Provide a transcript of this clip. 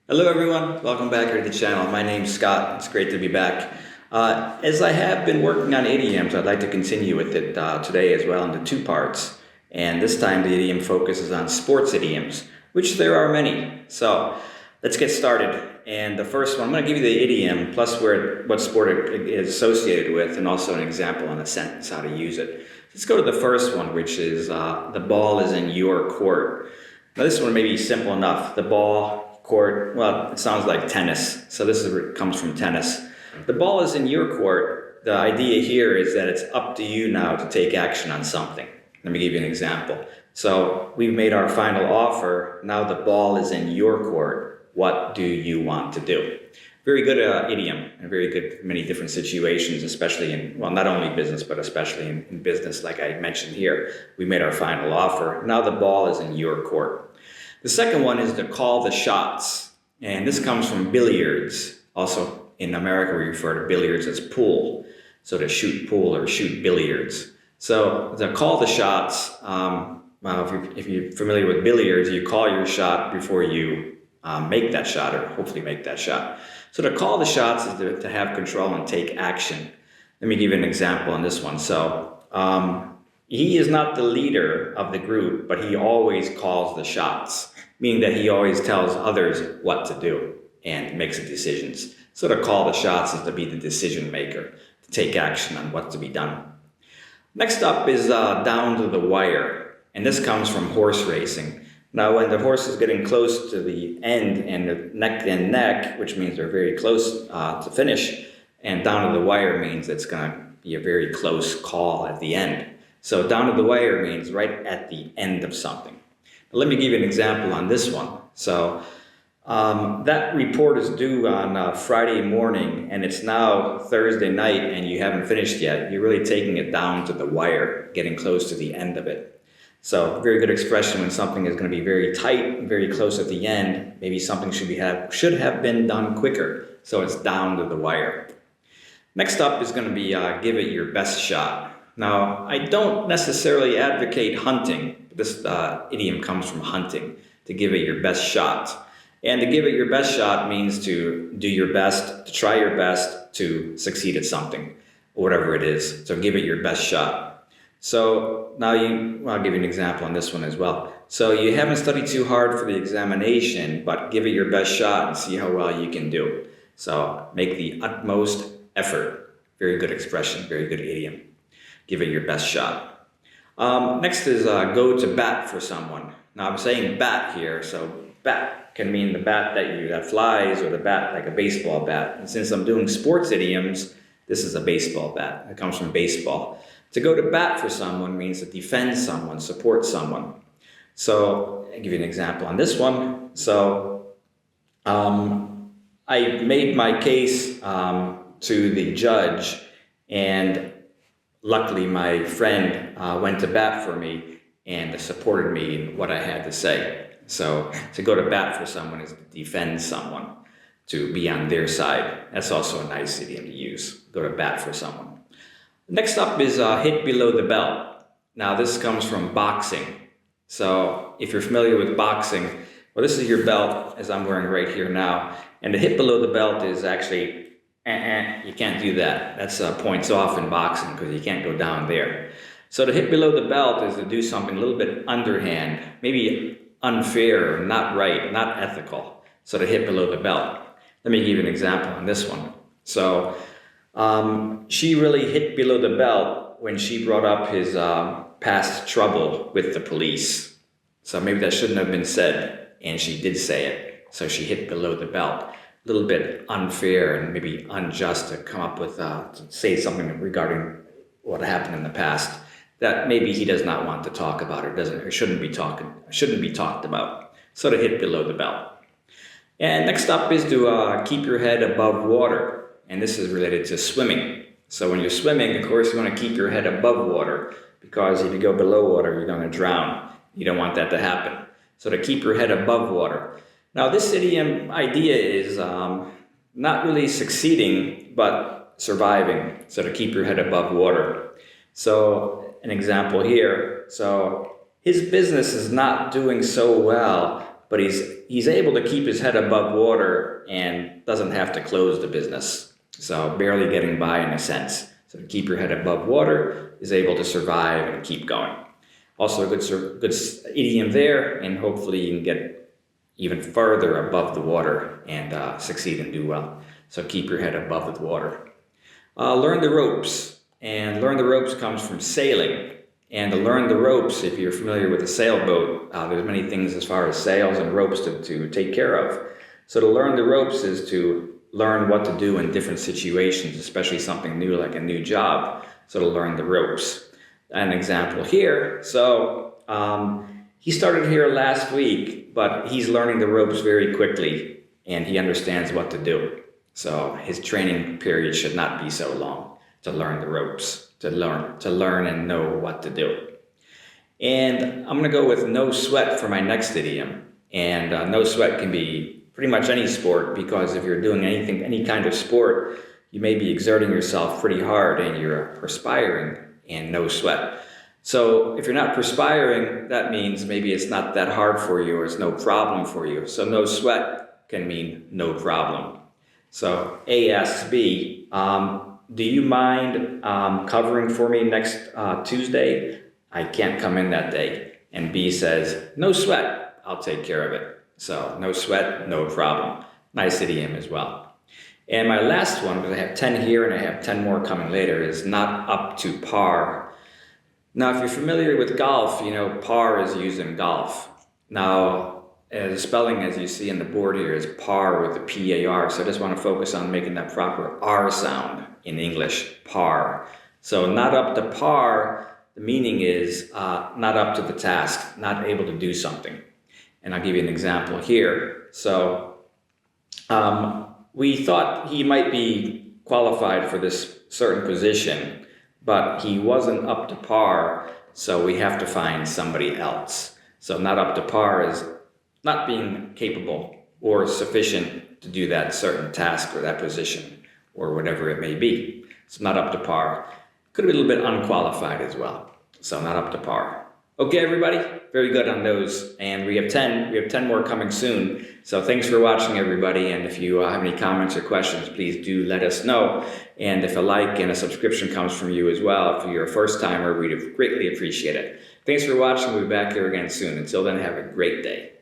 Hello everyone, welcome back here to the channel. My name's Scott, it's great to be back. As I have been working on idioms, I'd like to continue with it today as well into two parts. And this time the idiom focuses on sports idioms, which there are many. So let's get started. And the first one, I'm going to give you the idiom plus what sport it is associated with, and also an example in a sentence how to use it. Let's go to the first one, which is the ball is in your court. Now this one may be simple enough. The ball, court, well, it sounds like tennis, so comes from tennis. The ball is in your court. The idea here is that it's up to you now to take action on something. Let me give you an example. So we've made our final offer. Now the ball is in your court. What do you want to do? Very good idiom, and very good in many different situations, especially in, well, not only business, but especially in business, like I mentioned here. We made our final offer. Now the ball is in your court. The second one is to call the shots, and this comes from billiards. Also, in America, we refer to billiards as pool, so to shoot pool or shoot billiards. So to call the shots, well, if you're familiar with billiards, you call your shot before you make that shot, or hopefully make that shot. So to call the shots is to have control and take action. Let me give you an example on this one. So he is not the leader of the group, but he always calls the shots, meaning that he always tells others what to do and makes the decisions. So to call the shots is to be the decision maker, to take action on what to be done. Next up is down to the wire, and this comes from horse racing. Now when the horse is getting close to the end and the neck and neck, which means they're very close to finish, and down to the wire means it's going to be a very close call at the end. So down to the wire means right at the end of something. Let me give you an example on this one. So that report is due on Friday morning, and it's now Thursday night and you haven't finished yet. You're really taking it down to the wire, getting close to the end of it. So very good expression when something is going to be very tight and very close at the end. Maybe something should have been done quicker. So it's down to the wire. Next up is going to be give it your best shot. Now, I don't necessarily advocate hunting. This idiom comes from hunting, to give it your best shot. And to give it your best shot means to do your best, to try your best to succeed at something, whatever it is. So give it your best shot. So now I'll give you an example on this one as well. So you haven't studied too hard for the examination, but give it your best shot and see how well you can do. So make the utmost effort. Very good expression, very good idiom. Give it your best shot. Next is go to bat for someone. Now I'm saying bat here, so bat can mean the bat that flies, or the bat like a baseball bat. And since I'm doing sports idioms, this is a baseball bat. It comes from baseball. To go to bat for someone means to defend someone, support someone. So I'll give you an example on this one. So I made my case to the judge, and luckily my friend went to bat for me and supported me in what I had to say. So to go to bat for someone is to defend someone, to be on their side. That's also a nice idiom to use, go to bat for someone. Next up is hit below the belt. Now this comes from boxing. So if you're familiar with boxing, well, this is your belt, as I'm wearing right here now. And the hit below the belt is actually, you can't do that. That's points off in boxing because you can't go down there. So to hit below the belt is to do something a little bit underhand, maybe unfair, not right, not ethical. So to hit below the belt. Let me give you an example on this one. So she really hit below the belt when she brought up his past trouble with the police. So maybe that shouldn't have been said, and she did say it. So she hit below the belt. A little bit unfair and maybe unjust to come up with, to say something regarding what happened in the past that maybe he does not want to talk about, or shouldn't be talked about. So to hit below the belt. And next up is to keep your head above water. And this is related to swimming. So when you're swimming, of course, you want to keep your head above water, because if you go below water, you're going to drown. You don't want that to happen. So to keep your head above water. Now this idiom idea is not really succeeding, but surviving. So to keep your head above water. So an example here. So his business is not doing so well, but he's able to keep his head above water and doesn't have to close the business. So barely getting by in a sense. So to keep your head above water is able to survive and keep going. Also a good idiom there, and hopefully you can get even further above the water and succeed and do well. So keep your head above the water. Learn the ropes, and learn the ropes comes from sailing. And to learn the ropes, if you're familiar with a sailboat, there's many things as far as sails and ropes to take care of. So to learn the ropes is to learn what to do in different situations, especially something new like a new job. So to learn the ropes. An example here. So he started here last week, but he's learning the ropes very quickly and he understands what to do. So his training period should not be so long to learn the ropes, to learn and know what to do. And I'm going to go with no sweat for my next idiom. And no sweat can be pretty much any sport, because if you're doing any kind of sport, you may be exerting yourself pretty hard and you're perspiring, and no sweat. So if you're not perspiring, that means maybe it's not that hard for you or it's no problem for you. So no sweat can mean no problem. So A asks B, do you mind covering for me next Tuesday? I can't come in that day. And B says, no sweat, I'll take care of it. So no sweat, no problem. Nice idiom as well. And my last one, because I have 10 here and I have 10 more coming later, is not up to par. Now, if you're familiar with golf, you know par is used in golf. Now, the spelling, as you see on the board here, is par with the P-A-R. So I just want to focus on making that proper R sound in English, par. So not up to par, the meaning is not up to the task, not able to do something. And I'll give you an example here. So we thought he might be qualified for this certain position, but he wasn't up to par, so we have to find somebody else. So not up to par is not being capable or sufficient to do that certain task or that position or whatever it may be. So not up to par. Could be a little bit unqualified as well. So not up to par. Okay, everybody, very good on those. And we have 10 more coming soon. So thanks for watching, everybody. And if you have any comments or questions, please do let us know. And if a like and a subscription comes from you as well, if you're a first timer, we'd greatly appreciate it. Thanks for watching. We'll be back here again soon. Until then, have a great day.